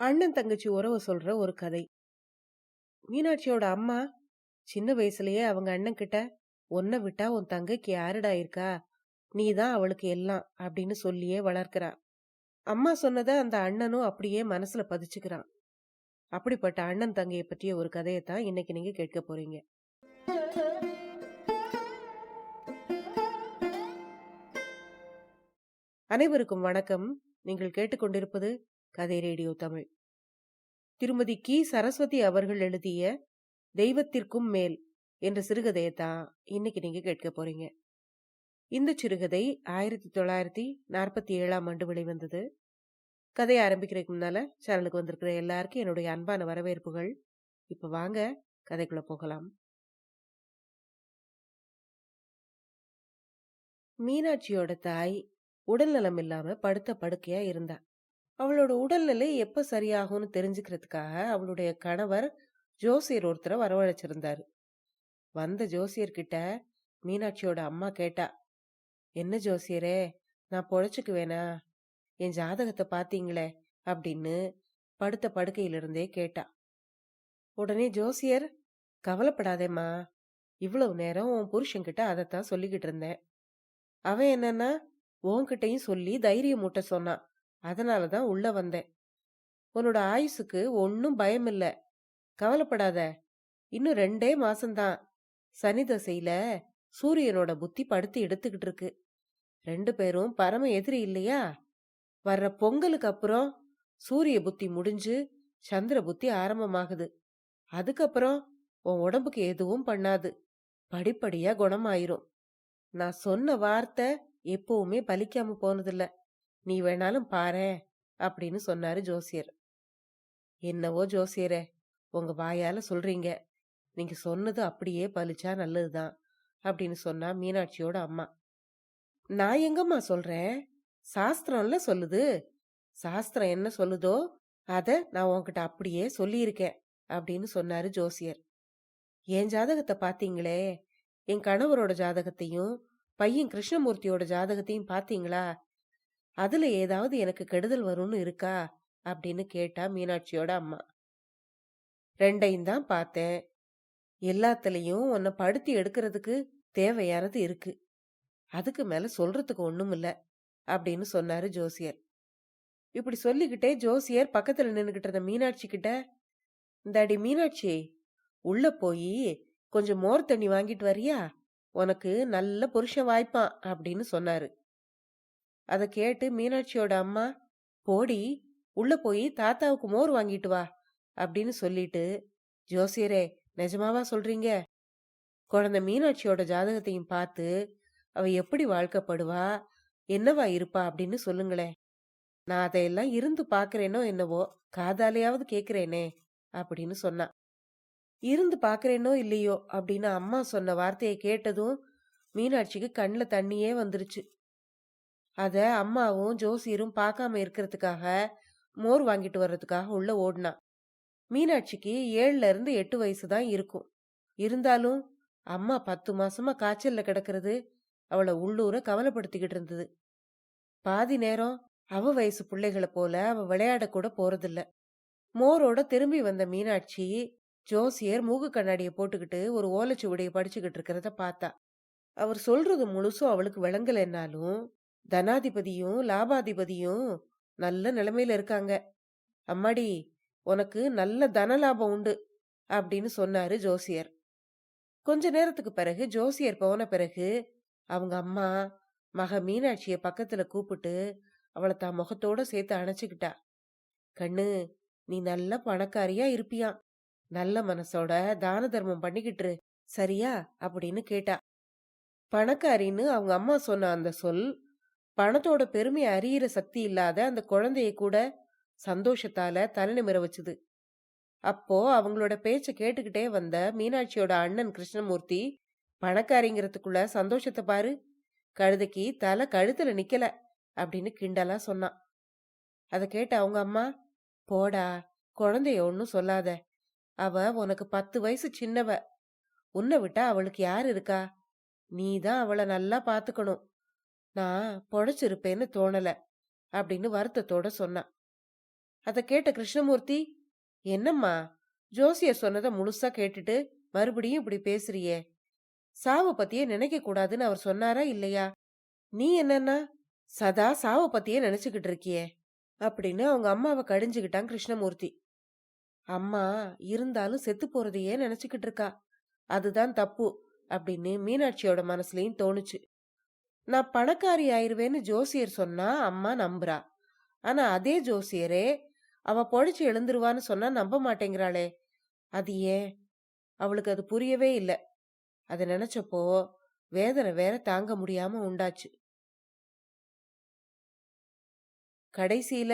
அண்ணன் தங்கச்சி உறவு சொல்ற ஒரு கதை. மீனாட்சியோட அம்மா சின்ன வயசுலயே அவங்க அண்ணன் கிட்ட, "உன்னை விட்டா உன் தங்கைக்கு யாருடா இருக்கா, நீதான் அவளுக்கு எல்லாம்" அப்படின்னு சொல்லியே வளர்க்கிறா. அம்மா சொன்னத அந்த அண்ணனும் அப்படியே மனசுல பதிச்சுக்கிறான். அப்படிப்பட்ட அண்ணன் தங்கைய பற்றிய ஒரு கதையத்தான் இன்னைக்கு நீங்க கேட்க போறீங்க. அனைவருக்கும் வணக்கம். நீங்கள் கேட்டுக்கொண்டிருப்பது கதை ரேடியோ தமிழ். திருமதி கி சரஸ்வதி அவர்கள் எழுதிய தெய்வத்திற்கும் மேல் என்ற சிறுகதையத்தான் இன்னைக்கு நீங்க கேட்க போறீங்க. இந்த சிறுகதை 1947 ஆண்டு வெளிவந்தது. கதையை ஆரம்பிக்கிறதுக்கு முன்னால சேனலுக்கு வந்திருக்கிற எல்லாருக்கும் என்னுடைய அன்பான வரவேற்புகள். இப்ப வாங்க கதைக்குள்ள போகலாம். மீனாட்சியோட தாய் உடல்நலம் இல்லாம படுத்த படுக்கையா இருந்தா. அவளோட உடல்நிலை எப்ப சரியாகும்னு தெரிஞ்சுக்கிறதுக்காக அவளுடைய கணவர் ஜோசியர் ஒருத்தரை வரவழைச்சிருந்தாரு. வந்த ஜோசியர்கிட்ட மீனாட்சியோட அம்மா கேட்டா, "என்ன ஜோசியரே, நான் பொழைச்சுக்குவேனா? என் ஜாதகத்தை பாத்தீங்களே" அப்படின்னு படுத்த படுக்கையிலிருந்தே கேட்டா. உடனே ஜோசியர், "கவலைப்படாதேம்மா, இவ்வளவு நேரம் உன் புருஷன்கிட்ட அதைத்தான் சொல்லிக்கிட்டு இருந்தேன். அவன் என்னன்னா உன்கிட்டையும் சொல்லி தைரியம் மூட்ட சொன்னான். அதனாலதான் உள்ள வந்தேன். உன்னோட ஆயுசுக்கு ஒன்னும் பயம் இல்ல, கவலைப்படாத. இன்னும் 2 மாசம்தான். சனி தசையில சூரியனோட புத்தி படுத்து எடுத்துக்கிட்டு இருக்கு. 2 பேரும் பரம எதிரி இல்லையா? வர்ற பொங்கலுக்கு அப்புறம் சூரிய புத்தி முடிஞ்சு சந்திர புத்தி ஆரம்பமாகுது. அதுக்கப்புறம் உன் உடம்புக்கு எதுவும் பண்ணாது, படிப்படியா குணமாயிரும். நான் சொன்ன வார்த்தை எப்பவுமே பலிக்காம போனதில்ல. நீ வேணாலும் பாரேன்" அப்படின்னு சொன்னாரு ஜோசியர். "என்னவோ ஜோசியரே, உங்க வாயால சொல்றீங்க. நீங்க சொன்னது அப்படியே பலிச்சா நல்லதுதான்" அப்படின்னு சொன்னா மீனாட்சியோட அம்மா. "நான் எங்கம்மா சொல்றேன், சாஸ்திரம்ல சொல்லுது. சாஸ்திரம் என்ன சொல்லுதோ அத நான் உன்கிட்ட அப்படியே சொல்லியிருக்கேன்" அப்படின்னு சொன்னாரு ஜோசியர். "என் ஜாதகத்தை பாத்தீங்களே, என் கணவரோட ஜாதகத்தையும் பையன் கிருஷ்ணமூர்த்தியோட ஜாதகத்தையும் பாத்தீங்களா? அதுல ஏதாவது எனக்கு கெடுதல் வரும்னு இருக்கா?" அப்படின்னு கேட்டா மீனாட்சியோட அம்மா. "2ஐயும் தான் பார்த்தேன். எல்லாத்துலயும் உன்னை படுத்தி எடுக்கிறதுக்கு தேவையானது இருக்கு. அதுக்கு மேல சொல்றதுக்கு ஒண்ணும் இல்ல" அப்படின்னு சொன்னாரு ஜோசியர். இப்படி சொல்லிக்கிட்டே ஜோசியர் பக்கத்துல நின்னுகிட்டு இருந்த மீனாட்சி கிட்ட, "இந்தாடி மீனாட்சி, உள்ள போய் கொஞ்சம் மோர் தண்ணி வாங்கிட்டு வரியா? உனக்கு நல்ல புருஷன் வாய்ப்பான்" அப்படின்னு சொன்னாரு. அத கேட்டு மீனாட்சியோட அம்மா, "போடி, உள்ள போய் தாத்தாவுக்கு மோர் வாங்கிட்டு வா" அப்படின்னு சொல்லிட்டு, "ஜோசியரே, நிஜமாவா சொல்றீங்க? குழந்தை மீனாட்சியோட ஜாதகத்தையும் பார்த்து அவ எப்படி வாழ்க்கைப்படுவா, என்னவா இருப்பா அப்படின்னு சொல்லுங்களேன். நான் அதையெல்லாம் இருந்து பாக்குறேனோ என்னவோ, காதாலையாவது கேக்குறேனே" அப்படின்னு சொன்னா. இருந்து பாக்குறேனோ இல்லையோ அப்படின்னு அம்மா சொன்ன வார்த்தையை கேட்டதும் மீனாட்சிக்கு கண்ணுல தண்ணியே வந்துருச்சு. அத அம்மாவும் ஜோசியரும் பார்க்காம இருக்கிறதுக்காக மோர் வாங்கிட்டு வர்றதுக்காக உள்ள ஓடினா. மீனாட்சிக்கு 7ல இருந்து 8 வயசு தான் இருக்கும். இருந்தாலும் அம்மா 10 மாசமா காய்ச்சல்ல கிடக்கிறது அவளை உள்ளூர கவலைப்படுத்திக்கிட்டு இருந்தது. பாதி நேரம் அவ வயசு பிள்ளைகளை போல அவ விளையாட கூட போறதில்ல. மோரோட திரும்பி வந்த மீனாட்சி ஜோசியர் மூக்கு கண்ணாடிய போட்டுக்கிட்டு ஒரு ஓலைச்சுவடியை படிச்சுக்கிட்டு இருக்கிறத பார்த்தா. அவர் சொல்றது முழுசும் அவளுக்கு விளங்கலைன்னாலும், தனாதிபதியும் லாபாதிபதியும் நல்ல நிலைமையில இருக்காங்க. "அம்மாடி, உனக்கு நல்ல தன லாபம் உண்டு" அப்படின்னு சொன்னாரு ஜோசியர். கொஞ்ச நேரத்துக்கு பிறகு ஜோசியர் போன பிறகு அவங்க அம்மா மக மீனாட்சிய பக்கத்துல கூப்பிட்டு அவளை தான் முகத்தோட சேர்த்து அணைச்சுக்கிட்டா. "கண்ணு, நீ நல்ல பணக்காரியா இருப்பியாம். நல்ல மனசோட தான தர்மம் பண்ணிக்கிட்டு இரு, சரியா?" அப்படின்னு கேட்டா. பணக்காரின்னு அவங்க அம்மா சொன்ன அந்த சொல் பணத்தோட பெருமை அறியிற சக்தி இல்லாத அந்த குழந்தைய கூட சந்தோஷத்தால தலை நிமிர வச்சுது. அப்போ அவங்களோட பேச்ச கேட்டுக்கிட்டே வந்த மீனாட்சியோட அண்ணன் கிருஷ்ணமூர்த்தி, "பணக்காரிங்கிறதுக்குள்ள சந்தோஷத்தை பாரு, கழுதைக்கு தலை கழுத்துல நிக்கல" அப்படின்னு கிண்டலா சொன்னான். அத கேட்ட அவங்க அம்மா, "போடா, குழந்தைய ஒன்னும் சொல்லாத. அவ உனக்கு 10 வயசு சின்னவ. உன்னை விட்டா அவளுக்கு யாரு இருக்கா? நீதான் அவளை நல்லா பாத்துக்கணும். நான் பொழைச்சிருப்பேன்னு தோணல" அப்படின்னு வருத்தத்தோட சொன்னான். அத கேட்ட கிருஷ்ணமூர்த்தி, என்னம்மா, ஜோசியர் சொன்னத முழுசா கேட்டுட்டு மறுபடியும் இப்படி பேசுறியே? சாவ பத்தியே நினைக்க கூடாதுன்னு அவர் சொன்னாரா இல்லையா? நீ என்னன்னா சதா சாவ பத்தியே நினைச்சுக்கிட்டு இருக்கியே அப்படின்னு அவங்க அம்மாவை கடிஞ்சுக்கிட்டான் கிருஷ்ணமூர்த்தி. அம்மா இருந்தாலும் செத்து போறதையே நினைச்சுக்கிட்டு இருக்கா, அதுதான் தப்பு அப்படின்னு மீனாட்சியோட மனசுலயும் தோணுச்சு. நான் பணக்காரி ஆயிருவேன்னு ஜோசியர் சொன்னா அம்மா நம்புறா. ஆனா அதே ஜோசியரே அவ பொழைச்சு எழுந்துருவான்னு சொன்னா நம்ப மாட்டேங்கிறாளே, அது ஏன்? அவளுக்கு அது புரியவே இல்ல. அத நினைச்சப்போ வேதனை வேற தாங்க முடியாம உண்டாச்சு. கடைசியில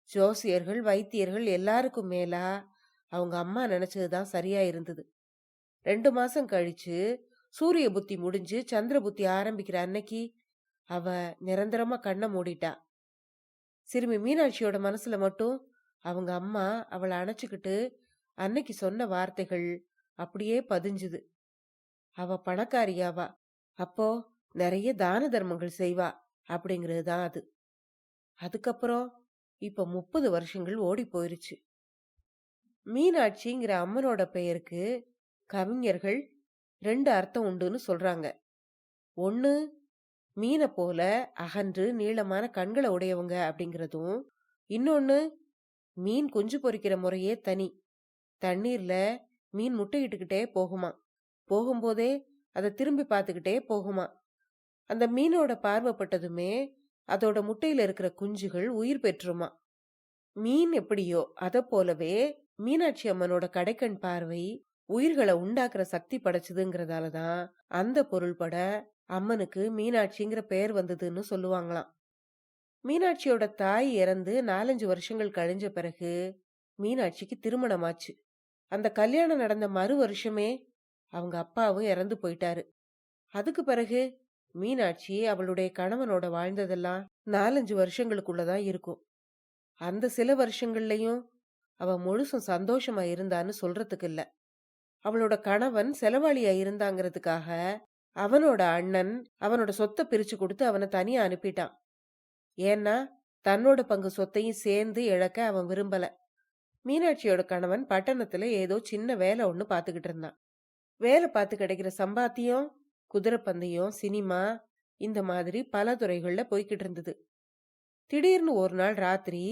ஜோசியர்கள் வைத்தியர்கள் எல்லாருக்கும் மேலா அவங்க அம்மா நினைச்சதுதான் சரியா இருந்தது. 2 மாசம் கழிச்சு சூரிய புத்தி முடிஞ்சு சந்திர புத்தி ஆரம்பிக்கிற அன்னைக்கு அவ நிரந்தரமா கண்ணை மூடிட்டா. சிறுமி மீனாட்சியோட மனசுல மட்டும் அவங்க அம்மா அவளை அணைச்சுக்கிட்டு அன்னைக்கு சொன்ன வார்த்தைகள் அப்படியே பதிஞ்சுது. அவ பணக்காரியாவா, அப்போ நிறைய தான தர்மங்கள் செய்வா அப்படிங்கிறது தான் அது. அதுக்கப்புறம் இப்ப 30 வருஷங்கள் ஓடி போயிருச்சு. மீனாட்சிங்கிற அம்மனோட பெயருக்கு கவிஞர்கள் 2 அர்த்தம் உண்டுன்னு சொல்றாங்க. ஒண்ணு, மீனை போல அகன்று நீளமான கண்களை உடையவங்க அப்படிங்கிறதும். இன்னொன்னு, மீன் குஞ்சு பொரிக்கிற முறையே தனி. தண்ணீர்ல மீன் முட்டையிட்டுக்கிட்டே போகுமா, போகும்போதே அதை திரும்பி பார்த்துக்கிட்டே போகுமா. அந்த மீனோட பார்வைப்பட்டதுமே அதோட முட்டையில இருக்கிற குஞ்சுகள் உயிர் பெற்றுமா. மீன் எப்படியோ அத போலவே மீனாட்சி அம்மனோட கடைக்கண் பார்வை உயிர்களை உண்டாக்குற சக்தி படைச்சதுங்கிறதாலதான் அந்த பொருள் பட அம்மனுக்கு மீனாட்சிங்கிற பெயர் வந்ததுன்னு சொல்லுவாங்களாம். மீனாட்சியோட தாய் இறந்து 4-5 வருஷங்கள் கழிஞ்ச பிறகு மீனாட்சிக்கு திருமணமாச்சு. அந்த கல்யாணம் நடந்த மறு வருஷமே அவங்க அப்பாவும் இறந்து போயிட்டாரு. அதுக்கு பிறகு மீனாட்சி அவளுடைய கணவனோட வாழ்ந்ததெல்லாம் 4-5 வருஷங்களுக்குள்ளதான் இருக்கும். அந்த சில வருஷங்கள்லயும் அவ முழுசும் சந்தோஷமா இருந்தான்னு சொல்றதுக்கு இல்ல. அவளோட கணவன் செலவாளியா இருந்தாங்கிறதுக்காக அவனோட அண்ணன் அவனோட சொத்தை பிரிச்சு கொடுத்து அவனை தனியா அனுப்பிட்டான். ஏன்னா தன்னோட பங்கு சொத்தையும் சேர்ந்து இழக்க அவன் விரும்பல. மீனாட்சியோட கணவன் பட்டணத்துல ஏதோ சின்ன வேலை ஒண்ணு பாத்துக்கிட்டு இருந்தான். வேலை பார்த்து கிடைக்கிற சம்பாத்தியம் குதிரை பந்தயம், சினிமா, இந்த மாதிரி பல துறைகள்ல போய்கிட்டு இருந்தது. திடீர்னு ஒரு நாள் ராத்திரி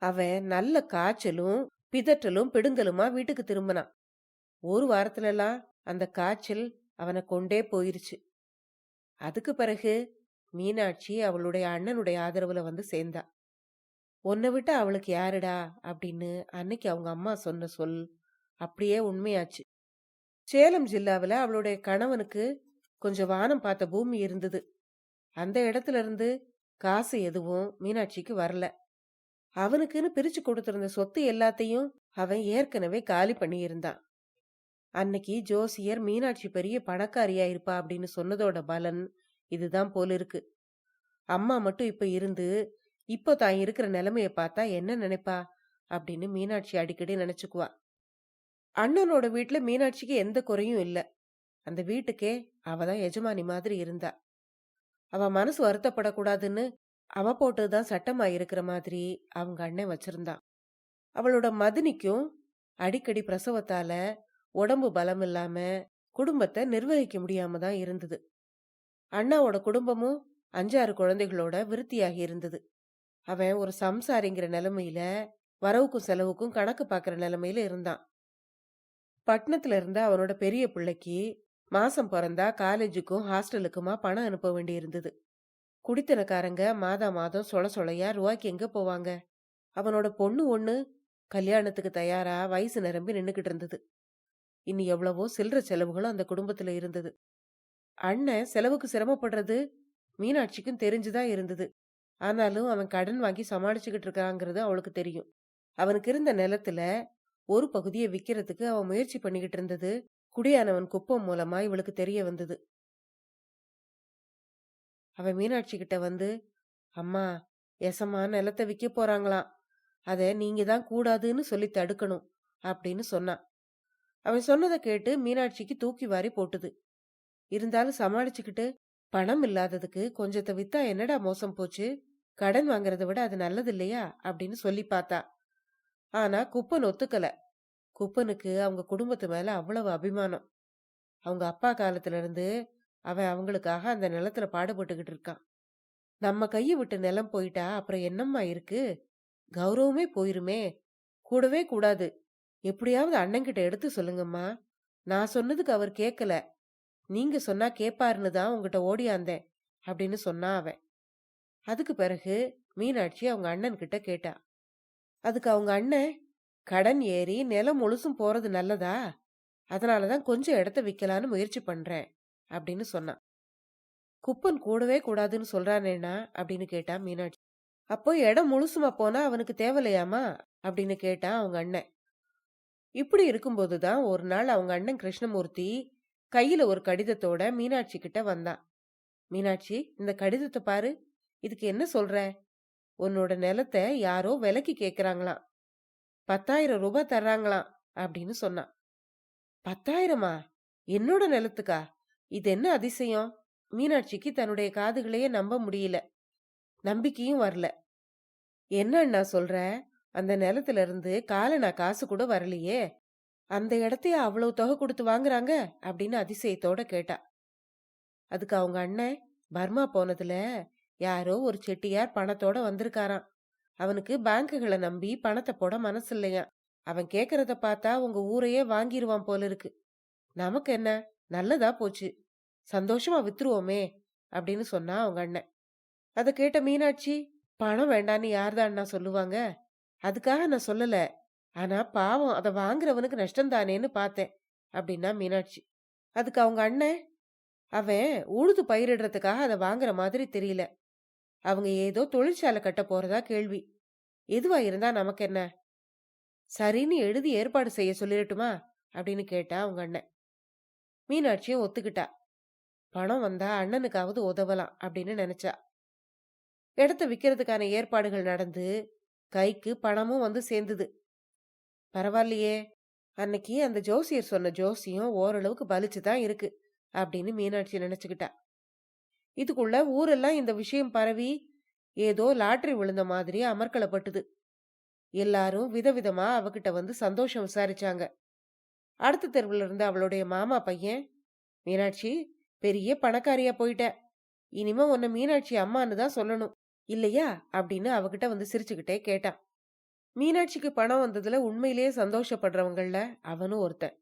அவன் நல்ல காய்ச்சலும் பிதற்றலும் பிடுங்கலுமா வீட்டுக்கு திரும்பினான். ஒரு வாரத்துல எல்லாம் அந்த காய்ச்சல் அவனை கொண்டே போயிருச்சு. அதுக்கு பிறகு மீனாட்சி அவளுடைய அண்ணனுடைய ஆதரவுல வந்து சேர்ந்தா. உன்னை விட்டு அவளுக்கு யாருடா அப்படின்னு அன்னைக்கு அவங்க அம்மா சொன்ன சொல் அப்படியே உண்மையாச்சு. சேலம் ஜில்லாவில் அவளுடைய கணவனுக்கு கொஞ்சம் வானம் பார்த்த பூமி இருந்தது. அந்த இடத்துல இருந்து காசு எதுவும் மீனாட்சிக்கு வரல. அவனுக்குன்னு பிரிச்சு கொடுத்திருந்த சொத்து எல்லாத்தையும் அவன் ஏற்கனவே காலி பண்ணி இருந்தான். அன்னைக்கு ஜோசியர் மீனாட்சி பெரிய பணக்காரியா இருப்பா அப்படின்னு சொன்னதோட பலன் இதுதான் போல இருக்கு. அம்மா மட்டும் இப்ப இருந்து இப்போ தான் இருக்கிற நிலைமைய பார்த்தா என்ன நினைப்பா அப்படின்னு மீனாட்சி அடிக்கடி நினைச்சுக்குவா. அண்ணனோட வீட்டுல மீனாட்சிக்கு எந்த குறையும் இல்ல. அந்த வீட்டுக்கே அவதான் எஜமானி மாதிரி இருந்தா. அவ மனசு வருத்தப்படக்கூடாதுன்னு அவ போட்டுதான் சட்டமா இருக்கிற மாதிரி அவங்க அண்ணன் வச்சிருந்தான். அவளோட மதினிக்கும் அடிக்கடி பிரசவத்தால உடம்பு பலம் இல்லாம குடும்பத்தை நிர்வகிக்க முடியாம தான் இருந்தது. அண்ணாவோட குடும்பமும் 5-6 குழந்தைகளோட விருத்தியாகி இருந்தது. அவன் ஒரு சம்சாரிங்கிற நிலைமையில வரவுக்கும் செலவுக்கும் கணக்கு பாக்குற நிலைமையில இருந்தான். பட்டணத்துல இருந்த அவனோட பெரிய பிள்ளைக்கு மாசம் பிறந்தா காலேஜுக்கும் ஹாஸ்டலுக்குமா பணம் அனுப்ப வேண்டி இருந்தது. குடித்தனக்காரங்க மாதா மாதம் சொலையா ரூபாய்க்கு எங்க போவாங்க. அவனோட பொண்ணு ஒண்ணு கல்யாணத்துக்கு தயாரா வயசு நிரம்பி நின்னுகிட்டு இருந்தது. இன்னும் எவ்வளவோ சில்லற செலவுகளும் அந்த குடும்பத்துல இருந்தது. அண்ணன் செலவுக்கு சிரமப்படுறது மீனாட்சிக்கும் தெரிஞ்சுதான் இருந்தது. ஆனாலும் அவன் கடன் வாங்கி சமாளிச்சுக்கிட்டு இருக்காங்கிறது அவளுக்கு தெரியும். அவனுக்கு இருந்த நிலத்துல ஒரு பகுதியை விக்கிறதுக்கு அவன் முயற்சி பண்ணிக்கிட்டு இருந்தது குடியானவன் குப்பம் மூலமா இவளுக்கு தெரிய வந்தது. அவன் மீனாட்சி கிட்ட வந்து, அம்மா, எசமா நிலத்தை விற்க போறாங்களாம், அத நீங்க தான் கூடாதுன்னு சொல்லி தடுக்கணும் அப்படின்னு சொன்னான். அவன் சொன்னதை கேட்டு மீனாட்சிக்கு தூக்கி வாரி போட்டுது. இருந்தாலும் சமாளிச்சுக்கிட்டு, பணம் இல்லாததுக்கு கொஞ்சத்தை வித்தா என்னடா மோசம் போச்சு, கடன் வாங்குறத விட அது நல்லது இல்லையா அப்படின்னு சொல்லி பார்த்தா. ஆனா குப்பன் ஒத்துக்கல. குப்பனுக்கு அவங்க குடும்பத்து மேல அவ்வளவு அபிமானம். அவங்க அப்பா காலத்துல இருந்து அவன் அவங்களுக்காக அந்த நிலத்துல பாடுபட்டுக்கிட்டு இருக்கான். நம்ம கைய விட்டு நிலம் போயிட்டா அப்புறம் என்னம்மா இருக்கு? கௌரவமே போயிருமே. கூடவே கூடாது. எப்படியாவது அண்ணன்கிட்ட எடுத்து சொல்லுங்கம்மா. நான் சொன்னதுக்கு அவர் கேட்கல. நீங்க சொன்னா கேப்பாருன்னு தான் உங்ககிட்ட ஓடியாந்தேன் அப்படின்னு சொன்னான் அவன். அதுக்கு பிறகு மீனாட்சி அவங்க அண்ணன் கிட்ட கேட்டா. அதுக்கு அவங்க அண்ணன், கடன் ஏறி நிலம் முழுசும் போறது நல்லதா? அதனாலதான் கொஞ்சம் இடத்த விக்கலான்னு முயற்சி பண்றேன் அப்படின்னு சொன்னான். குப்பன் கூடவே கூடாதுன்னு சொல்றானேனா அப்படின்னு கேட்டா மீனாட்சி. அப்போ இடம் முழுசுமா போனா அவனுக்கு தேவலையாமா அப்படின்னு கேட்டான் அவங்க அண்ணன். இப்படி இருக்கும்போதுதான் ஒரு நாள் அவங்க அண்ணன் கிருஷ்ணமூர்த்தி கையில ஒரு கடிதத்தோட மீனாட்சி கிட்ட வந்தான். மீனாட்சி, இந்த கடிதத்தை பாரு. இதுக்கு என்ன சொல்ற? உன்னோட நிலத்தை யாரோ விலைக்கு கேக்குறாங்களாம். 10,000 ரூபாய் தர்றாங்களாம் அப்படின்னு சொன்னான். 10,000மா? என்னோட நிலத்துக்கா? இது என்ன அதிசயம்? மீனாட்சிக்கு தன்னுடைய காதுகளையே நம்ப முடியல. நம்பிக்கையும் வரல. என்ன அண்ணா சொல்ற? அந்த நிலத்துல இருந்து காலனா காசு கூட வரலையே. அந்த இடத்தையே அவ்வளவு தொகை கொடுத்து வாங்குறாங்க அப்படின்னு அதிசயத்தோட கேட்டா. அதுக்கு அவங்க அண்ணன், பர்மா போனதுல யாரோ ஒரு செட்டியார் பணத்தோட வந்திருக்காராம். அவனுக்கு பேங்குகளை நம்பி பணத்தை போட மனசு இல்லையா. அவன் கேக்குறத பார்த்தா உங்க ஊரையே வாங்கிருவான் போல இருக்கு. நமக்கு என்ன, நல்லதா போச்சு, சந்தோஷமா வித்துருவோமே அப்படின்னு சொன்னா அவங்க அண்ணன். அதை கேட்ட மீனாட்சி, பணம் வேண்டான்னு யார்தான் அண்ணா சொல்லுவாங்க? அதுக்காக நான் சொல்லல. ஆனா பாவம், அதை வாங்குறவனுக்கு நஷ்டம் தானேன்னு பார்த்தேன் அப்படின்னா மீனாட்சி. அதுக்கு அவங்க அண்ணன், அவன் உழுது பயிரிடுறதுக்காக அதை வாங்குற மாதிரி தெரியல. அவங்க ஏதோ தொழிற்சாலை கட்ட போறதா கேள்வி. எதுவா இருந்தா நமக்கு என்ன? சரின்னு எழுதி ஏற்பாடு செய்ய சொல்லிடட்டுமா அப்படின்னு கேட்டா அவங்க அண்ணன். மீனாட்சியும் ஒத்துக்கிட்டா. பணம் வந்தா அண்ணனுக்காவது உதவலாம் அப்படின்னு நினைச்சா. இடத்த விக்கிறதுக்கான ஏற்பாடுகள் நடந்து கைக்கு பணமும் வந்து சேர்ந்தது. பரவாயில்லையே, அன்னைக்கு அந்த ஜோசியர் சொன்ன ஜோசியம் ஓரளவுக்கு பலிச்சுதான் இருக்கு அப்படின்னு மீனாட்சி நினைச்சுக்கிட்டா. இதுக்குள்ள ஊரெல்லாம் இந்த விஷயம் பரவி ஏதோ லாட்டரி விழுந்த மாதிரி அமர்க்களப்பட்டது. எல்லாரும் விதவிதமா அவகிட்ட வந்து சந்தோஷம் விசாரிச்சாங்க. அடுத்த தெருவுல இருந்து அவளுடைய மாமா பையன், மீனாட்சி பெரிய பணக்காரியா போயிட்ட, இனிமே உன்னை மீனாட்சி அம்மான்னு தான் சொல்லணும் இல்லையா அப்படின்னு அவகிட்ட வந்து சிரிச்சுக்கிட்டே கேட்டான். மீனாட்சிக்கு பணம் வந்ததுல உண்மையிலேயே சந்தோஷப்படுறவங்கள அவனும் ஒருத்தன்.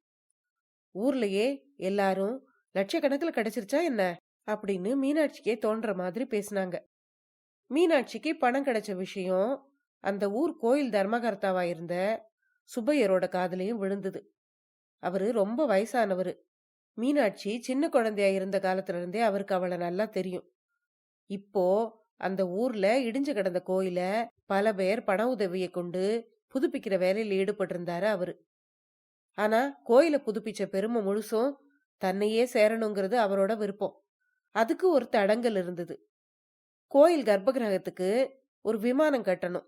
ஊர்லயே எல்லாரும் லட்சக்கணக்கில் கிடைச்சிருச்சா என்ன அப்படின்னு மீனாட்சிக்கே தோன்ற மாதிரி பேசினாங்க. மீனாட்சிக்கு பணம் கிடைச்ச விஷயம் அந்த ஊர் கோயில் தர்மகர்த்தாவா இருந்த சுப்பையரோட காதலையும் விழுந்தது. அவரு ரொம்ப வயசானவரு. மீனாட்சி சின்ன குழந்தையா இருந்த காலத்துல இருந்தே அவருக்கு அவளை நல்லா தெரியும். இப்போ அந்த ஊர்ல இடிஞ்சு கிடந்த கோயில பல பேர் பண உதவியை கொண்டு புதுப்பிக்கிற வேலையில் ஈடுபட்டு இருந்தாரு அவரு. ஆனா கோயில புதுப்பிச்ச பெருமை முழுசும் தன்னையே சேரணுங்கிறது அவரோட விருப்பம். அதுக்கு ஒரு தடங்கல் இருந்தது. கோயில் கர்ப்பகிரகத்துக்கு ஒரு விமானம் கட்டணும்.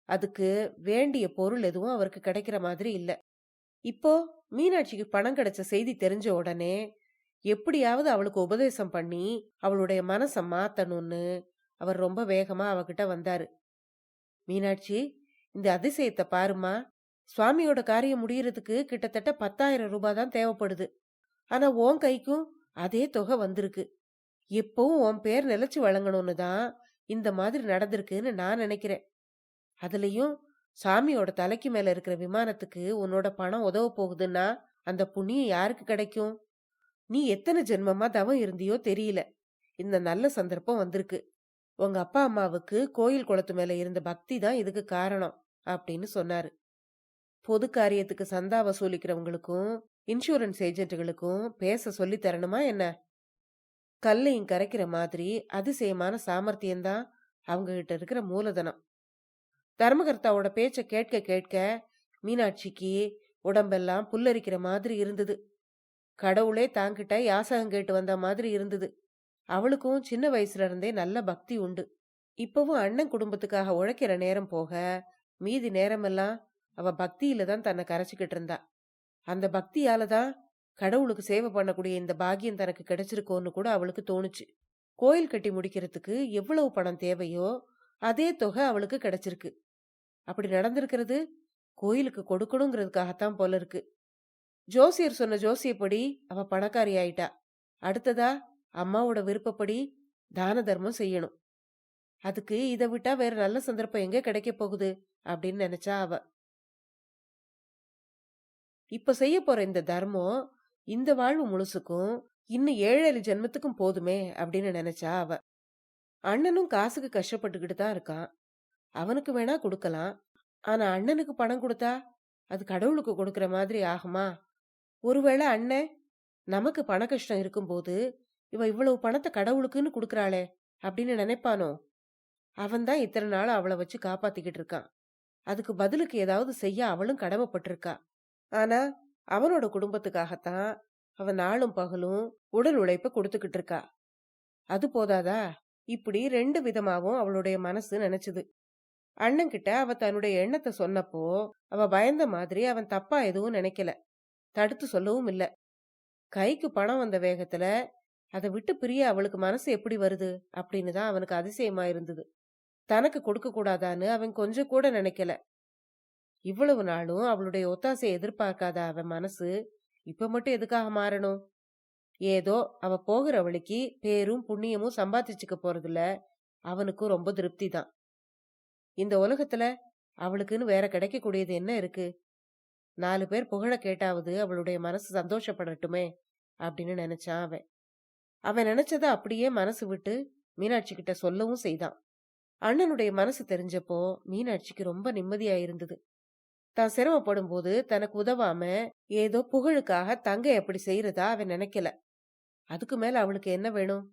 அதுக்கு வேண்டிய பொருள் எதுவும் அவருக்கு கிடைக்கிற மாதிரி இல்ல. இப்போ மீனாட்சிக்கு பணம் கிடைச்ச செய்தி தெரிஞ்ச உடனே எப்படியாவது அவளுக்கு உபதேசம் பண்ணி அவளுடைய மனச மாத்தணும்னு அவர் ரொம்ப வேகமா அவகிட்ட வந்தாரு. மீனாட்சி, இந்த அதிசயத்தை பாருமா. சுவாமியோட காரியம் முடியறதுக்கு கிட்டத்தட்ட 10,000 ரூபாய் தான் தேவைப்படுது. ஆனா உன் கைக்கும் அதே தொகை வந்திருக்கு. எப்பவும் உன் பேர் நிலைச்சு வழங்கணும்னு தான் இந்த மாதிரி நடந்திருக்குன்னு நான் நினைக்கிறேன். அதுலயும் சாமியோட தலைக்கு மேல இருக்கிற விமானத்துக்கு உன்னோட பணம் உதவ போகுதுன்னா அந்த புண்ணியம் யாருக்கு கிடைக்கும்? நீ எத்தனை ஜென்மமா தவம் இருந்தியோ தெரியல. இந்த நல்ல சந்தர்ப்பம் வந்திருக்கு. உங்க அப்பா அம்மாவுக்கு கோயில் குளத்து மேல இருந்த பக்தி தான் இதுக்கு காரணம் அப்படின்னு சொன்னாரு. பொது காரியத்துக்கு சந்தா வசூலிக்கிறவங்களுக்கும் இன்சூரன்ஸ் ஏஜென்ட்டுகளுக்கும் பேச சொல்லி தரணுமா என்ன? கல்லையும் கரைக்கிற மாதிரி அதிசயமான சாமர்த்தியம்தான் அவங்க கிட்ட இருக்கிற மூலதனம். தர்மகர்த்தாவோட பேச்ச கேட்க கேட்க மீனாட்சிக்கு உடம்பெல்லாம் புல்லரிக்கிற மாதிரி இருந்தது. கடவுளே தாங்கிட்ட யாசகம் கேட்டு வந்த மாதிரி இருந்தது. அவளுக்கும் சின்ன வயசுல இருந்தே நல்ல பக்தி உண்டு. இப்பவும் அண்ணன் குடும்பத்துக்காக உழைக்கிற நேரம் போக மீதி நேரமெல்லாம் அவ பக்தியில தான் தன்னை கரைச்சிக்கிட்டு இருந்தா. அந்த பக்தியால தான் கடவுளுக்கு சேவை பண்ணக்கூடிய இந்த பாக்கியம் தனக்கு கிடைச்சிருக்கோன்னு கூட அவளுக்கு தோணுச்சு. கோயில் கட்டி முடிக்கிறதுக்கு எவ்வளவு பணம் தேவையோ அதே தொகை அவளுக்கு கிடைச்சிருக்கு. அப்படி நடந்திருக்கிறது கோயிலுக்கு கொடுக்கணுங்கிறதுக்காகத்தான் போல இருக்கு. ஜோசியர் சொன்ன ஜோசியப்படி அவ பணக்காரி ஆயிட்டா. அடுத்ததா அம்மாவோட விருப்பப்படி தான தர்மம் செய்யணும். அதுக்கு இதை விட்டா வேற நல்ல சந்தர்ப்பம் எங்க கிடைக்க போகுது அப்படின்னு நினைச்சா அவ. இப்ப செய்ய போற இந்த தர்மம் இந்த வாழ்வு முழுசுக்கும் இன்னும் 7 ஜென்மத்துக்கும் போதுமே அப்படின்னு நினைச்சா அவ. அண்ணனும் காசுக்கு கஷ்டப்பட்டுக்கிட்டு தான் இருக்கான். அவனுக்கு வேணா கொடுக்கலாம். ஆனா அண்ணனுக்கு பணம் கொடுத்தா அது கடவுளுக்கு கொடுக்கற மாதிரி ஆகுமா? ஒருவேளை அண்ணன் நமக்கு பண கஷ்டம் இருக்கும்போது இவ இவ்வளவு பணத்தை கடவுளுக்குன்னு கொடுக்கறாளே அப்படின்னு நினைப்பானோ? அவன் தான் இத்தனை நாள் அவளை வச்சு காப்பாத்திக்கிட்டு இருக்கான். அதுக்கு பதிலுக்கு ஏதாவது செய்ய அவளும் கடமைப்பட்டிருக்கா. ஆனா அவனோட குடும்பத்துக்காகத்தான் அவன் நாளும் பகலும் உடல் உழைப்ப கொடுத்துக்கிட்டு இருக்கா. அது போதாதா? இப்படி 2 விதமாவும் அவளுடைய மனசு நினைச்சுது. அண்ணன் கிட்ட அவ தன்னுடைய எண்ணத்தை சொன்னப்போ அவ பயந்த மாதிரி அவன் தப்பா எதுவும் நினைக்கல, தடுத்து சொல்லவும் இல்ல. கைக்கு பணம் வந்த வேகத்துல அதை விட்டு பிரிய அவளுக்கு மனசு எப்படி வருது அப்படின்னு தான் அவனுக்கு அதிசயமா இருந்தது. தனக்கு கொடுக்க கூடாதான்னு அவன் கொஞ்சம் கூட நினைக்கல. இவ்வளவு நாளும் அவளுடைய ஒத்தாசையை எதிர்பார்க்காத அவன் மனசு இப்ப மட்டும் எதுக்காக மாறணும்? ஏதோ அவ போகிற வழிக்கு பேரும் புண்ணியமும் சம்பாதிச்சுக்க போறதுல அவனுக்கும் ரொம்ப திருப்தி தான். இந்த உலகத்துல அவளுக்குன்னு வேற கிடைக்கக்கூடியது என்ன இருக்கு? 4 பேர் புகழ கேட்டாவது அவளுடைய மனசு சந்தோஷப்படட்டுமே அப்படின்னு நினைச்சான் அவன். அவன் நினைச்சத அப்படியே மனசு விட்டு மீனாட்சி கிட்ட சொல்லவும் செய்தான். அண்ணனுடைய மனசு தெரிஞ்சப்போ மீனாட்சிக்கு ரொம்ப நிம்மதியா இருந்தது. தான் சிரமப்படும் போது தனக்கு உதவாம ஏதோ புகழுக்காக தங்க எப்படி செய்யறதா அவன் நினைக்கல. அதுக்கு மேல அவளுக்கு என்ன வேணும்?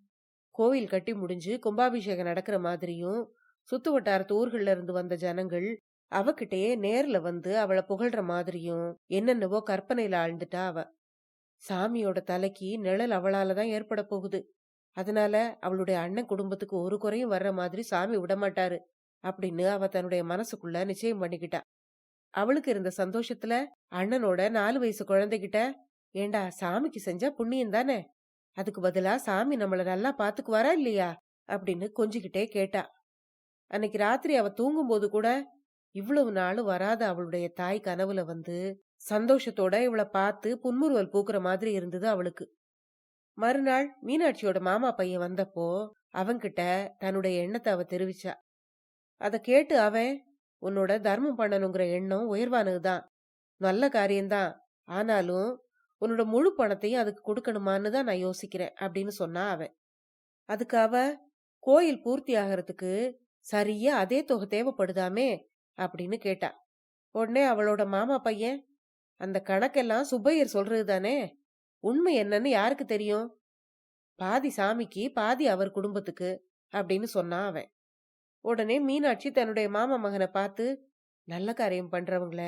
கோவில் கட்டி முடிஞ்சு கும்பாபிஷேகம் நடக்கிற மாதிரியும் சுத்து வட்டாரத்து ஊர்கள்ல இருந்து வந்த ஜனங்கள் அவகிட்டயே நேர்ல வந்து அவளை புகழ்ற மாதிரியும் என்னென்னவோ கற்பனையில ஆழ்ந்துட்டா அவ. சாமியோட தலைக்கு நிழல் அவளாலதான் ஏற்பட போகுது. அதனால அவளுடைய அண்ணன் குடும்பத்துக்கு ஒரு குறையும் வர்ற மாதிரி சாமி விடமாட்டாரு அப்படின்னு அவ தன்னுடைய மனசுக்குள்ள நிச்சயம் பண்ணிக்கிட்டா. அவளுக்கு இருந்த சந்தோஷத்துல அண்ணனோட 4 வயசு குழந்தைகிட்ட, ஏண்டா சாமிக்கு செஞ்சா புண்ணியம் தானே, அதுக்கு பதிலா சாமி நம்மள நல்லா பாத்துக்குவாரா இல்லையா அப்படின்னு கொஞ்சிக்கிட்டே கேட்டா. அன்னைக்கு ராத்திரி அவ தூங்கும் போது கூட இவ்வளவு நாளும் வராத அவளுடைய தாய் கனவுல வந்து சந்தோஷத்தோட இவளை பார்த்து புன்முறுவல் பூக்குற மாதிரி இருந்தது அவளுக்கு. மறுநாள் மீனாட்சியோட மாமா பையன் வந்தப்போ அவன்கிட்ட தன்னுடைய எண்ணத்தை அவ தெரிவிச்சா. அத கேட்டு அவன், உன்னோட தர்மம் பண்ணணுங்கிற எண்ணம் உயர்வானதுதான், நல்ல காரியம்தான். ஆனாலும் உன்னோட முழு பணத்தையும் அதுக்கு கொடுக்கணுமான்னு தான் நான் யோசிக்கிறேன் அப்படின்னு சொன்னா அவன். அதுக்கு அவ, கோயில் பூர்த்தி ஆகிறதுக்கு சரியா அதே தொகை தேவைப்படுதாமே அப்படின்னு கேட்டா. உடனே அவளோட மாமா பையன், அந்த கணக்கெல்லாம் சுப்பையர் சொல்றது தானே, உண்மை என்னன்னு யாருக்கு தெரியும்? பாதி சாமிக்கு பாதி அவர் குடும்பத்துக்கு அப்படின்னு சொன்னான் அவன். உடனே மீனாட்சி தன்னுடைய மாமா மகனை பார்த்து, நல்ல காரியம் பண்றவங்கள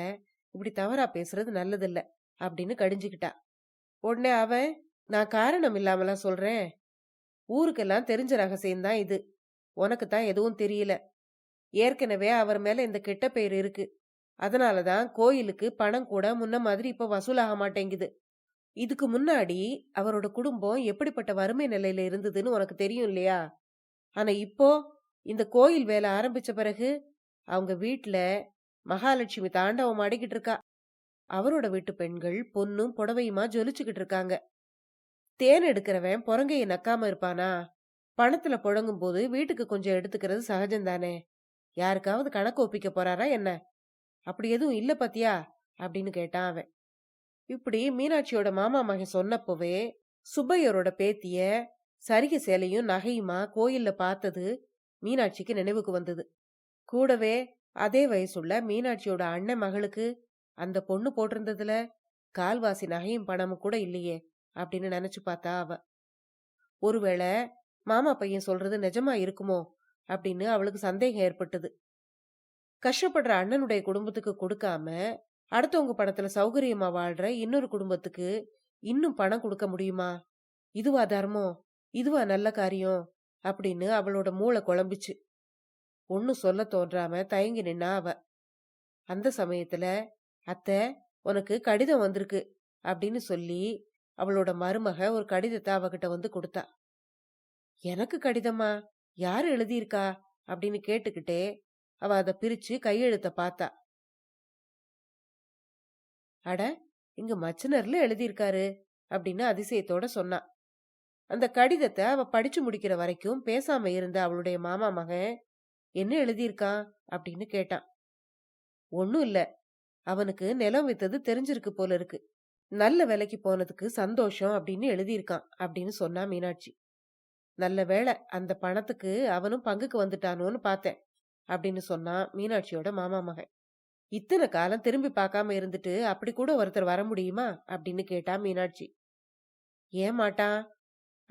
இப்படி தவறா பேசுறது நல்லதில்ல அப்படின்னு கடிஞ்சுக்கிட்டா. உடனே அவன், நான் காரணம் இல்லாமலாம் சொல்றேன், ஊருக்கெல்லாம் தெரிஞ்ச ரகசியம்தான் இது, உனக்கு தான் எதுவும் தெரியல. ஏற்கனவே அவர் மேல இந்த கெட்ட பெயர் இருக்கு. அதனாலதான் கோயிலுக்கு பணம் கூட முன்ன மாதிரி இப்ப வசூலாக மாட்டேங்குது. இதுக்கு முன்னாடி அவரோட குடும்பம் எப்படிப்பட்ட வறுமை நிலையில இருந்ததுன்னு உனக்கு தெரியும் இல்லையா? ஆனா இப்போ இந்த கோயில் வேலை ஆரம்பிச்ச பிறகு அவங்க வீட்டுல மகாலட்சுமி தாண்டவம் ஆடிக்கிட்டு இருக்கா. அவரோட வீட்டு பெண்கள் பொன்னும் புடவையுமா ஜொலிச்சுக்கிட்டு இருக்காங்க. தேன் எடுக்கிறவன் புறங்கைய நக்காம இருப்பானா? பணத்துல புழங்கும் போது வீட்டுக்கு கொஞ்சம் எடுத்துக்கிறது சகஜம்தானே. யாருக்காவது கணக்கு ஒப்பிக்க போறாரா என்ன? அப்படி எதுவும் இல்ல பாத்தியா அப்படின்னு கேட்டான் அவன். இப்படி மீனாட்சியோட மாமா மகன் சொன்னப்போவே சுப்பையரோட பேத்திய சரிகை சேலையும் நகையுமா கோயில்ல பார்த்தது மீனாட்சிக்கு நினைவுக்கு வந்தது. கூடவே அதே வயசுள்ள மீனாட்சியோட அண்ணன் மகளுக்கு அந்த பொண்ணு போட்டிருந்ததுல கால்வாசி நகையும் பணமும் கூட இல்லையே அப்படின்னு நினைச்சு பார்த்தா அவ. ஒருவேளை மாமா பையன் சொல்றது நிஜமா இருக்குமோ அப்படின்னு அவளுக்கு சந்தேகம் ஏற்பட்டது. கஷ்டப்படுற அண்ணனுடைய குடும்பத்துக்கு கொடுக்காம அடுத்தவங்க பணத்துல சௌகரியமா வாழ்ற இன்னொரு குடும்பத்துக்கு இன்னும் பணம் கொடுக்க முடியுமா? இதுவா தர்மம்? இதுவா நல்ல காரியம் அப்படின்னு அவளோட மூளை குழம்பிச்சு. ஒன்னும் சொல்ல தோன்றாம தயங்கி நின்னா அவ. அந்த சமயத்துல, அத்தை உனக்கு கடிதம் வந்திருக்கு அப்படின்னு சொல்லி அவளோட மருமக ஒரு கடிதத்தை அவகிட்ட வந்து கொடுத்தா. எனக்கு கடிதமா? யாரு எழுதியிருக்கா அப்படின்னு கேட்டுக்கிட்டே அவ அதை பிரிச்சு கையெழுத்த பார்த்தா. அட, இங்க மச்சினர்ல எழுதியிருக்காரு அப்படின்னு அதிசயத்தோட சொன்னா. அந்த கடிதத்தை அவ படிச்சு முடிக்கிற வரைக்கும் பேசாம இருந்த அவளுடைய மாமா மகன் என்ன எழுதியிருக்கான் அப்படின்னு கேட்டான். ஒண்ணும் இல்ல, அவனுக்கு நிலம் வித்தது தெரிஞ்சிருக்கு போல இருக்கு. நல்ல வேலைக்கு போனதுக்கு சந்தோஷம் அப்படின்னு எழுதியிருக்கான் அப்படின்னு சொன்னா மீனாட்சி. நல்ல வேளை அந்த பணத்துக்கு அவனும் பங்குக்கு வந்துட்டானோன்னு பார்த்தேன் அப்படின்னு சொன்னா மீனாட்சியோட மாமா மகன். இத்தனை காலம் திரும்பி பார்க்காம இருந்துட்டு அப்படி கூட ஒருத்தர் வர முடியுமா அப்படின்னு கேட்டா மீனாட்சி. ஏன் மாட்டான்?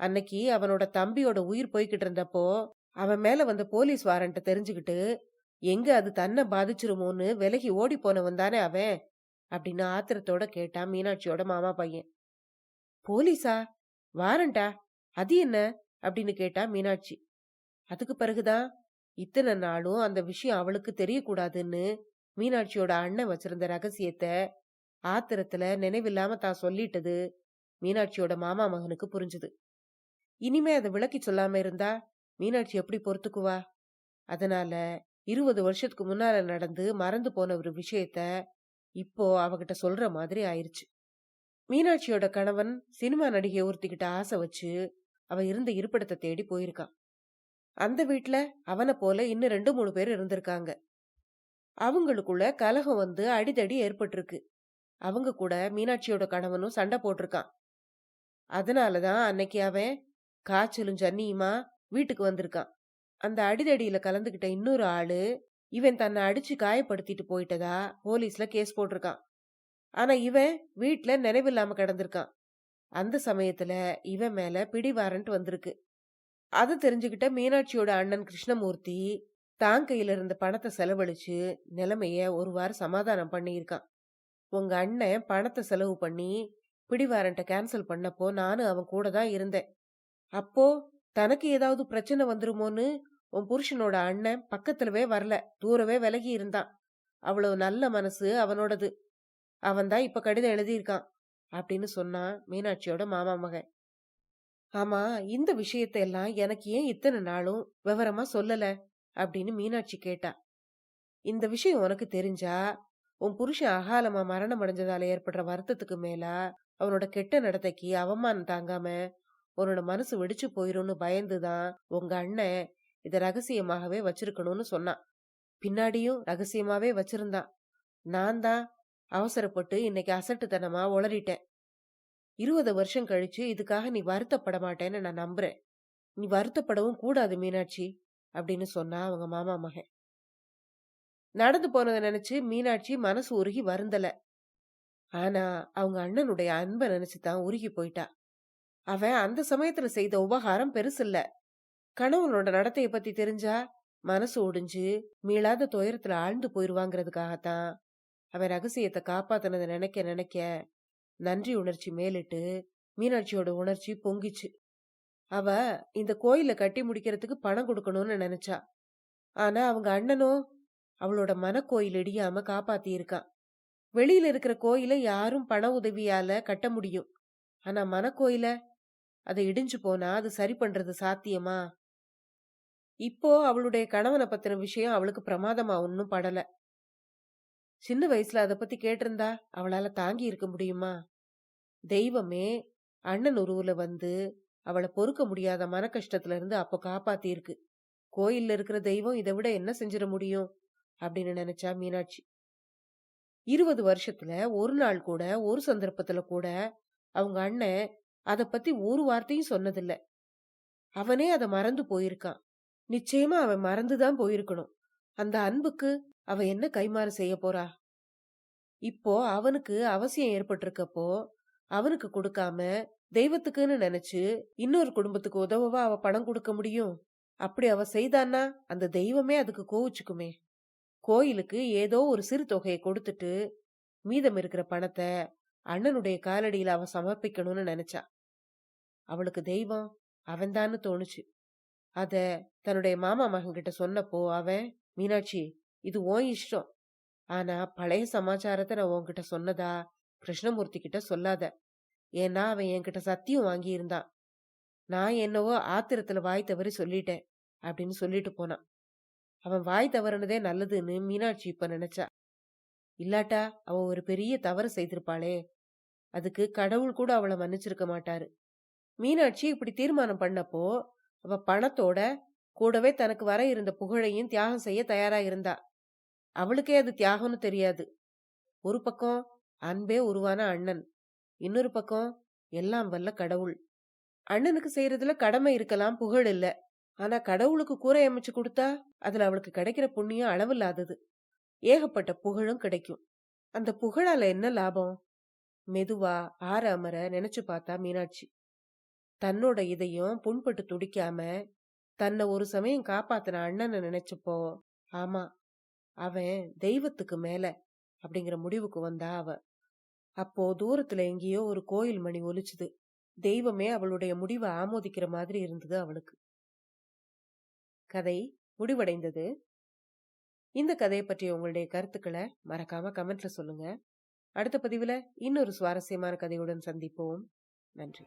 அன்னைக்கு அவனோட தம்பியோட உயிர் போய்கிட்டு இருந்தப்போ அவன் மேல வந்த போலீஸ் வாரண்ட தெரிஞ்சுக்கிட்டு எங்க அது தன்னை பாதிச்சிருமோன்னு விலகி ஓடி போனவன் தானே அவன் அப்படின்னு ஆத்திரத்தோட கேட்டான் மீனாட்சியோட மாமா பையன். போலீஸா? வாரண்டா? அது என்ன அப்படின்னு கேட்டா மீனாட்சி. அதுக்கு பிறகுதான் இத்தனை நாளும் அந்த விஷயம் அவளுக்கு தெரியக்கூடாதுன்னு மீனாட்சியோட அண்ணன் வச்சிருந்த ரகசியத்தை ஆத்திரத்துல நினைவில்லாம தான் சொல்லிட்டது மீனாட்சியோட மாமா மகனுக்கு புரிஞ்சுது. இனிமே அதை விளக்கி சொல்லாம இருந்தா மீனாட்சி எப்படி பொறுத்துக்குவா? அதனால 20 வருஷத்துக்கு முன்னால நடந்து மறந்து போன ஒரு விஷயத்த இப்போ அவகிட்ட சொல்ற மாதிரி ஆயிருச்சு. மீனாட்சியோட கணவன் சினிமா நடிகை ஒருத்திக்கிட்ட ஆசை வச்சு அவ இருந்த இருப்பிடத்தை தேடி போயிருக்கான். அந்த வீட்டுல அவனை போல இன்னும் 2-3 பேர் இருந்திருக்காங்க. அவங்களுக்குள்ள கலகம் வந்து அடிதடி ஏற்பட்டிருக்கு. அவங்க கூட மீனாட்சியோட கணவனும் சண்டை போட்டிருக்கான். அதனாலதான் அன்னைக்கு அவன் காய்ச்சலும் ஜன்னியுமா வீட்டுக்கு வந்திருக்கான். அந்த அடிதடியில கலந்துகிட்ட இன்னொரு ஆளு இவன் தன்னை அடிச்சு காயப்படுத்திட்டு போயிட்டதா போலீஸ்ல கேஸ் போட்டிருக்கான். ஆனா இவன் வீட்டுல நினைவில்லாம கிடந்திருக்கான். அந்த சமயத்துல இவன் மேல பிடி வாரண்ட் வந்திருக்கு. அது தெரிஞ்சுக்கிட்ட மீனாட்சியோட அண்ணன் கிருஷ்ணமூர்த்தி தான் கையில இருந்த பணத்தை செலவழிச்சு நிலைமைய ஒரு வாரம் சமாதானம் பண்ணியிருக்கான். உங்க அண்ணன் பணத்தை செலவு பண்ணி பிடி வாரண்ட கேன்சல் பண்ணப்போ நானும் அவன் கூட தான் இருந்தேன். அப்போ தனக்கு ஏதாவது பிரச்சனை வந்துருமோன்னு உன் புருஷனோட அண்ணன் பக்கத்துலவே வரல, தூரவே விலகி இருந்தான். அவ்வளவு நல்ல மனசு அவனோடது. அவன் தான் இப்ப கடிதம் எழுதியிருக்கான் அப்படின்னு சொன்னான் மீனாட்சியோட மாமா மகன். ஆமா, இந்த விஷயத்தை எல்லாம் எனக்கு ஏன் இத்தனை நாளும் விவரமா சொல்லல அப்படின்னு மீனாட்சி கேட்டா. இந்த விஷயம் உனக்கு தெரிஞ்சா உன் புருஷன் அகாலமா மரணம் அடைஞ்சதால ஏற்படுற வருத்தத்துக்கு மேல அவனோட கெட்ட நடத்தைக்கு அவமானம் தாங்காம உன்னோட மனசு வெடிச்சு போயிரும்னு பயந்துதான் உங்க அண்ணன் இத ரகசியமாகவே வச்சிருக்கணும்னு சொன்னான். பின்னாடியும் ரகசியமாவே வச்சிருந்தான். நான் தான் அவசரப்பட்டு இன்னைக்கு அசட்டுத்தனமா உளறிட்டேன். 20 வருஷம் கழிச்சு இதுக்காக நீ வருத்தப்பட மாட்டேன்னு நான் நம்புறேன். நீ வருத்தப்படவும் கூடாது மீனாட்சி அப்படின்னு சொன்னா அவங்க மாமா மகன். நடந்து போனதை நினைச்சு மீனாட்சி மனசு உருகி வருந்தல. ஆனா அவங்க அண்ணனுடைய அன்பை நினைச்சுதான் உருகி போயிட்டா. அவன் அந்த சமயத்துல செய்த உபகாரம் பெருசில்ல. கணவனோட நடத்தைய பத்தி தெரிஞ்சா மனசு ஒடிஞ்சு மீளாத துயரத்துல ஆழ்ந்து போயிருவாங்கிறதுக்காகத்தான் அவன் ரகசியத்தை காப்பாத்தினதை நினைக்க நினைக்க நன்றி உணர்ச்சி மேலிட்டு மீனாட்சியோட உணர்ச்சி பொங்கிச்சு. அவ இந்த கோயில கட்டி முடிக்கிறதுக்கு பணம் கொடுக்கணும்னு நினைச்சா. ஆனா அவங்க அண்ணனும் அவளோட மனக்கோயில் இடியாம காப்பாத்தி இருக்கான். வெளியில இருக்கிற கோயில யாரும் பண உதவியால கட்ட முடியும். ஆனா மனக்கோயில அது இடிஞ்சு போனா அது சரி பண்றது சாத்தியமா? இப்போ அவளுடைய கணவனை பத்தின விஷயம் அவளுக்கு பிரமாதமா ஒன்னும் படல. சின்ன வயசுல அத பத்தி கேட்டிருந்தா அவளால தாங்கி இருக்க முடியுமா? தெய்வமே அண்ணன் உருவுல வந்து அவளை பொறுக்க முடியாத மன கஷ்டத்துல இருந்து அப்ப காப்பாத்தி இருக்கு. கோயில்ல இருக்கிற தெய்வம் இதை விட என்ன செஞ்சிட முடியும் அப்படின்னு நினைச்சா மீனாட்சி. 20 வருஷத்துல ஒரு நாள் கூட ஒரு சந்தர்ப்பத்துல கூட அவங்க அண்ணன் அத பத்தி ஒரு வார்த்தையும் சொன்னதில்ல. அவனே அத மறந்து போயிருக்கான். நிச்சயமா அவன் மறந்துதான் போயிருக்கணும். அந்த அன்புக்கு அவ என்ன கைமாறு செய்ய போறா? இப்போ அவனுக்கு அவசியம் ஏற்பட்டிருக்கப்போ அவனுக்கு கொடுக்காம தெய்வத்துக்குன்னு நினைச்சு இன்னொரு குடும்பத்துக்கு உதவவா அவ பணம் கொடுக்க முடியும்? அப்படி அவ செய்தான்னா அந்த தெய்வமே அதுக்கு கோவிச்சுக்குமே. கோயிலுக்கு ஏதோ ஒரு சிறு தொகையை கொடுத்துட்டு மீதம் இருக்கிற பணத்தை அண்ணனுடைய காலடியில அவ சமர்ப்பிக்கணும்னு நினைச்சா. அவளுக்கு தெய்வம் அவன்தான்னு தோணுச்சு. அத தன்னுடைய மாமா மகன் கிட்ட சொன்னப்போ அவன், மீனாட்சி, இது உன் இஷ்டம். ஆனா பழைய சமாச்சாரத்தை நான் உன்கிட்ட சொன்னதா கிருஷ்ணமூர்த்தி கிட்ட சொல்லாத. ஏன்னா அவன் என்கிட்ட சத்தியம் வாங்கி இருந்தான். நான் என்னவோ ஆத்திரத்துல வாய் தவறி சொல்லிட்டேன் அப்படின்னு சொல்லிட்டு போனான். அவன் வாய் தவறுனதே நல்லதுன்னு மீனாட்சி இப்ப நினைச்சா. இல்லாட்டா அவ ஒரு பெரிய தவறு செய்திருப்பாளே, அதுக்கு கடவுள் கூட அவளை மன்னிச்சிருக்க மாட்டாரு. மீனாட்சி இப்படி தீர்மானம் பண்ணப்போ அவ பணத்தோட கூடவே தனக்கு வர இருந்த புகழையும் தியாகம் செய்ய தயாரா இருந்தா. அவளுக்கே அது தியாகம்னு தெரியாது. ஒரு பக்கம் அன்பே உருவான அண்ணன், இன்னொரு பக்கம் எல்லாம் வல்ல கடவுள். அண்ணனுக்கு செய்யறதுல கடமை இருக்கலாம், புகழ் இல்ல. ஆனா கடவுளுக்கு கூரை அமைச்சு கொடுத்தா அதுல அவளுக்கு கிடைக்கிற புண்ணியம் அளவில்லாதது. ஏகப்பட்ட புகழும் கிடைக்கும். அந்த புகழால என்ன லாபம்? மெதுவா ஆற அமர நினைச்சு பார்த்தா மீனாட்சி. தன்னோட இதயம் புண்பட்டு துடிக்காம தன்னை ஒரு சமயம் காப்பாத்தின அண்ணனை நினைச்சப்போ, ஆமா, அவன் தெய்வத்துக்கு மேல அப்படிங்கிற முடிவுக்கு வந்தா அவ. அப்போ தூரத்துல எங்கேயோ ஒரு கோயில் மணி ஒலிச்சுது. தெய்வமே அவளுடைய முடிவை ஆமோதிக்கிற மாதிரி இருந்தது அவளுக்கு. கதை முடிவடைந்தது. இந்த கதையை பற்றி உங்களுடைய கருத்துக்களை மறக்காம கமெண்ட்ல சொல்லுங்க. அடுத்த பதிவுல இன்னொரு சுவாரஸ்யமான கதையுடன் சந்திப்போம். நன்றி.